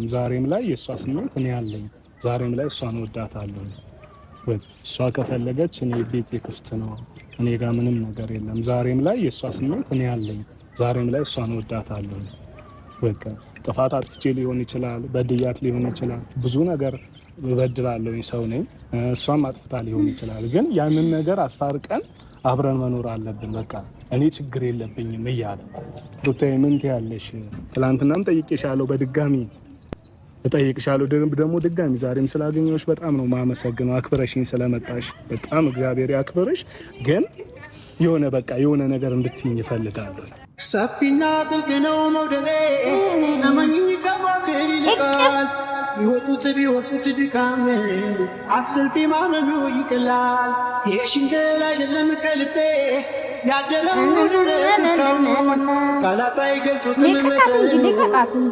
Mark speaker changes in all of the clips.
Speaker 1: ዛሬም ላይ የእሷ ስሜት እኔ ያለኝ ዛሬም ላይ እሷን ወዳታለሁ። እሷ ከፈለገች እኔ ቤቴ ክፍት ነው፣ እኔ ጋር ምንም ነገር የለም። ዛሬም ላይ የእሷ ስሜት እኔ ያለኝ ዛሬም ላይ እሷን ወዳታለሁ። በቃ ጥፋት አጥፍቼ ሊሆን ይችላል፣ በድያት ሊሆን ይችላል፣ ብዙ ነገር እበድላለሁ ሰው ነኝ። እሷም አጥፍታ ሊሆን ይችላል። ግን ያንን ነገር አስታርቀን አብረን መኖር አለብን። በቃ እኔ ችግር የለብኝም እያለ ሩታዬ ምን ትያለሽ? ትላንትናም ጠይቄሻለሁ፣ በድጋሚ እጠይቅሻለሁ ደግሞ ድጋሚ ዛሬም ስላገኘሁሽ በጣም ነው ማመሰግነው። አክብረሽኝ ስለመጣሽ በጣም እግዚአብሔር ያክብርሽ። ግን የሆነ በቃ የሆነ ነገር እንድትይኝ እፈልጋለሁ። ሰፊና ጥልቅ ነው መውደዴ ለማንኝ ከሞክር ይልቃል ይወጡት ቢወጡት ድካም አትልፊ ማመኑ ይቅላል የሽንገላ አይደለም ከልቤ ያደረው እስካሁን ቃላት አይገልጹትም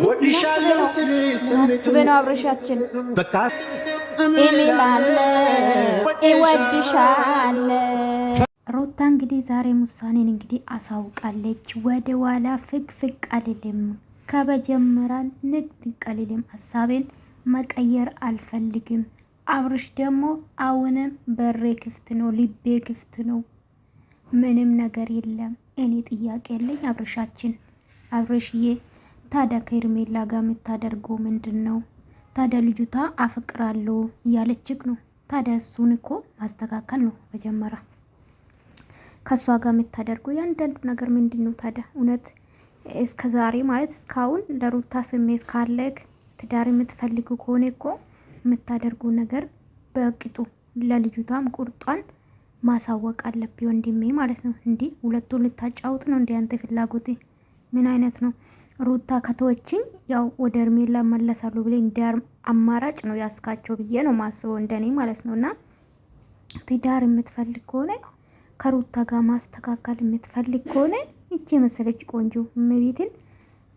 Speaker 1: ወድሻለሁ ስል ስሜቱ
Speaker 2: አብረሻችን ኤሜላለ ይወድሻለ ሩታ እንግዲህ ዛሬም ውሳኔን እንግዲህ አሳውቃለች። ወደ ኋላ ፍግፍግ አልልም፣ ከመጀመሪያ ንቅንቅ አልልም፣ ሀሳቤን መቀየር አልፈልግም። አብርሽ ደግሞ አሁንም በሬ ክፍት ነው፣ ልቤ ክፍት ነው፣ ምንም ነገር የለም። እኔ ጥያቄ ያለኝ አብርሻችን፣ አብርሽዬ ታዲያ ከሄርሜላ ጋር የምታደርገው ምንድን ነው? ታዲያ ልጅቷ አፈቅራለሁ እያለችክ ነው። ታዲያ እሱን እኮ ማስተካከል ነው መጀመሪያ። ከሷ ጋር የምታደርገው ያንዳንዱ ነገር ምንድን ነው ታዲያ? እውነት እስከ ዛሬ ማለት እስካሁን ለሩታ ስሜት ካለክ ትዳር የምትፈልጉ ከሆነ እኮ የምታደርገው ነገር በቅጡ ለልጅቷም ቁርጧን ማሳወቅ አለብኝ ወንድሜ ማለት ነው። እንዲህ ሁለቱን ልታጫውት ነው እንዴ? አንተ ፍላጎት ምን አይነት ነው? ሩታ ከተወችኝ ያው ወደ ሄርሜላ መለሳለሁ ብለ እንደ አማራጭ ነው ያስካቸው ብዬ ነው ማስበው እንደኔ ማለት ነውና ትዳር የምትፈልግ ከሆነ ከሩታ ጋር ማስተካከል የምትፈልግ ከሆነ እቺ መሰለች ቆንጆ እመቤትን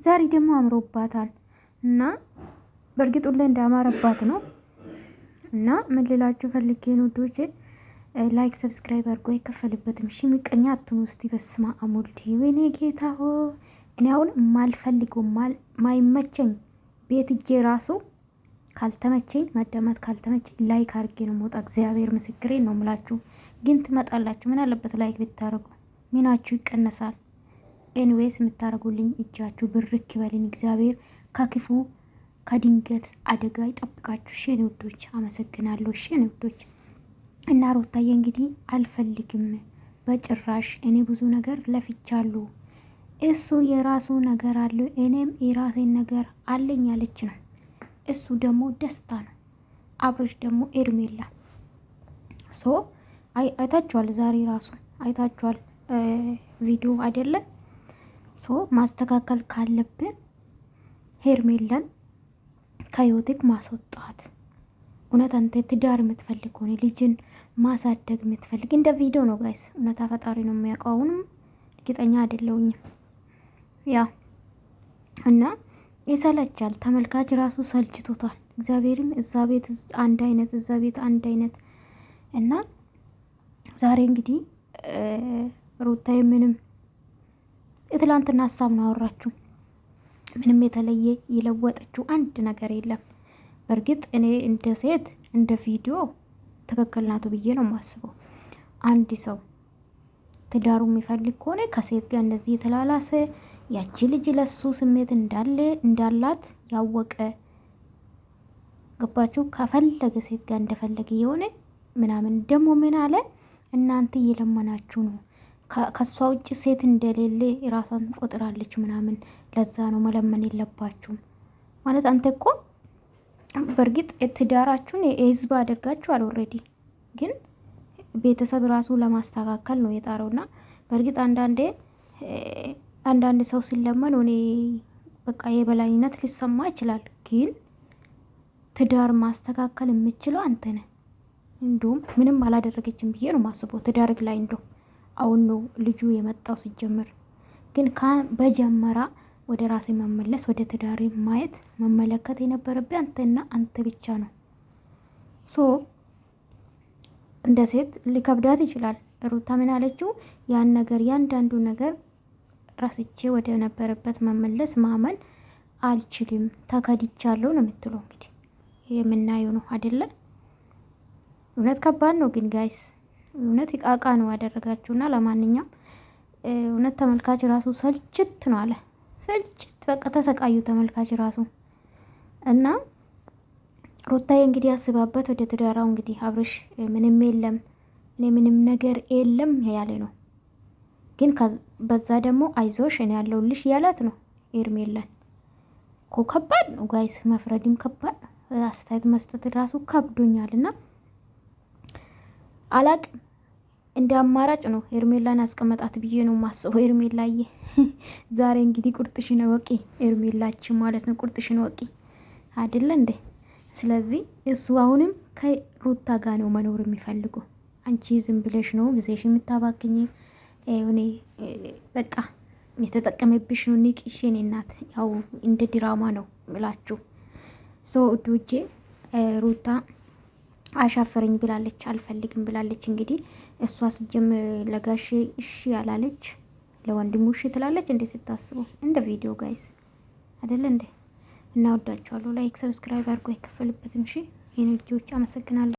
Speaker 2: ዛሬ ደግሞ አምሮባታል እና በእርግጥ ሁሌ እንዳማረባት ነው። እና ምን ልላችሁ ፈልጌ ነው ዶቼ ላይክ ሰብስክራይብ አድርጎ አይከፈልበትም። እሺ ምቀኛ አትሁኑ እስቲ። በስማ አሞልቲ ወይኔ ጌታ ሆ እኔ አሁን ማልፈልገው ማይመቸኝ ቤት እጄ ራሱ ካልተመቸኝ ማዳመጥ ካልተመቸኝ ላይክ አድርጌ ነው መውጣ። እግዚአብሔር ምስክሬ ነው ምላችሁ። ግን ትመጣላችሁ። ምን አለበት ላይክ ብታረጉ? ሚናችሁ ይቀነሳል። ኤኒዌይስ የምታረጉልኝ እጃችሁ ብርክ ይበልኝ። እግዚአብሔር ከክፉ ከድንገት አደጋ ይጠብቃችሁ። እሺ የኔ ውዶች አመሰግናለሁ። እሺ የኔ ውዶች እና ሩታዬ እንግዲህ አልፈልግም በጭራሽ። እኔ ብዙ ነገር ለፍቻለሁ፣ እሱ የራሱ ነገር አለው፣ እኔም የራሴን ነገር አለኝ ያለች ነው። እሱ ደግሞ ደስታ ነው። አብሮሽ ደግሞ ሄርሜላ ሶ አይታችኋል። ዛሬ ራሱ አይታችኋል ቪዲዮ አይደለም። ሶ ማስተካከል ካለብን ሄርሜላን ከህይወትክ ማስወጣት። እውነት አንተ ትዳር የምትፈልግ ሆነ ልጅን ማሳደግ የምትፈልግ እንደ ቪዲዮ ነው ጋይስ። እውነት ፈጣሪ ነው የሚያውቀው። አሁንም እርግጠኛ አይደለሁኝም። ያ እና ይሰለቻል። ተመልካች ራሱ ሰልችቶታል። እግዚአብሔርን እዛ ቤት አንድ አይነት እዛ ቤት አንድ አይነት እና ዛሬ እንግዲህ ሩታዬ ምንም የትላንትና ሀሳብ ነው አወራችሁ። ምንም የተለየ የለወጠችው አንድ ነገር የለም። በእርግጥ እኔ እንደ ሴት እንደ ቪዲዮ ትክክል ናቱ ብዬ ነው የማስበው። አንድ ሰው ትዳሩ የሚፈልግ ከሆነ ከሴት ጋር እንደዚህ የተላላሰ ያቺ ልጅ ለሱ ስሜት እንዳላት ያወቀ ገባችሁ? ከፈለገ ሴት ጋር እንደፈለገ የሆነ ምናምን ደግሞ ምን አለ እናንተ እየለመናችሁ ነው ከሷ ውጭ ሴት እንደሌለ ራሷን ቆጥራለች ምናምን። ለዛ ነው መለመን የለባችሁም ማለት። አንተ እኮ በእርግጥ ትዳራችሁን የህዝብ አድርጋችኋል ኦልሬዲ፣ ግን ቤተሰብ ራሱ ለማስተካከል ነው የጣረውና በእርግጥ አንዳንድ ሰው ሲለመን እኔ በቃ የበላይነት ሊሰማ ይችላል። ግን ትዳር ማስተካከል የምችለው አንተ ነህ። እንዲሁም ምንም አላደረገችም ብዬ ነው ማስበው ትዳርግ ላይ እንደው አሁን ነው ልጁ የመጣው ሲጀምር። ግን በጀመራ ወደ ራሴ መመለስ ወደ ትዳሬ ማየት መመለከት የነበረብኝ አንተና አንተ ብቻ ነው። ሶ እንደ ሴት ሊከብዳት ይችላል። ሩታ ምን አለችው? ያን ነገር ያንዳንዱ ነገር ራስቼ ወደ ነበረበት መመለስ ማመን አልችልም ተከድቻለሁ ነው የምትለው። እንግዲህ የምናየው ነው አይደለ? እውነት ከባድ ነው ግን ጋይስ፣ እውነት ይቃቃ ነው ያደረጋችሁና ለማንኛውም እውነት ተመልካች ራሱ ሰልችት ነው አለ። ሰልችት በቃ ተሰቃዩ ተመልካች ራሱ እና ሩታዬ እንግዲህ አስባበት ወደ ትዳራው እንግዲህ አብርሽ ምንም የለም እኔ ምንም ነገር የለም ያለ ነው። ግን በዛ ደግሞ አይዞሽ እኔ ያለሁልሽ ያላት ነው ኤርሜላን። እኮ ከባድ ነው ጋይስ፣ መፍረድም ከባድ ነው። አስተያየት መስጠት ራሱ ከብዶኛል እና አላቅም እንደ አማራጭ ነው ኤርሜላን አስቀመጣት ብዬ ነው ማስበው። ኤርሜላዬ ዛሬ እንግዲህ ቁርጥሽን ወቂ ኤርሜላችን ማለት ነው። ቁርጥሽን ወቂ አይደለ እንዴ? ስለዚህ እሱ አሁንም ከሩታ ጋር ነው መኖር የሚፈልገው። አንቺ ዝም ብለሽ ነው ጊዜሽ የምታባክኝ። እኔ በቃ የተጠቀመብሽ ነው። ንቂሽ የኔ እናት፣ ያው እንደ ድራማ ነው ብላችሁ ዱጄ ሩታ አሻፈረኝ ብላለች፣ አልፈልግም ብላለች። እንግዲህ እሷ ስጀም ለጋሽ እሺ ያላለች ለወንድሙ እሺ ትላለች እንዴ? ስታስበው እንደ ቪዲዮ ጋይስ አይደለ እንዴ? እናወዳችኋለሁ። ላይክ ሰብስክራይብ አድርጎ አይከፈልበትም። እሺ የኔ ልጆች አመሰግናለሁ።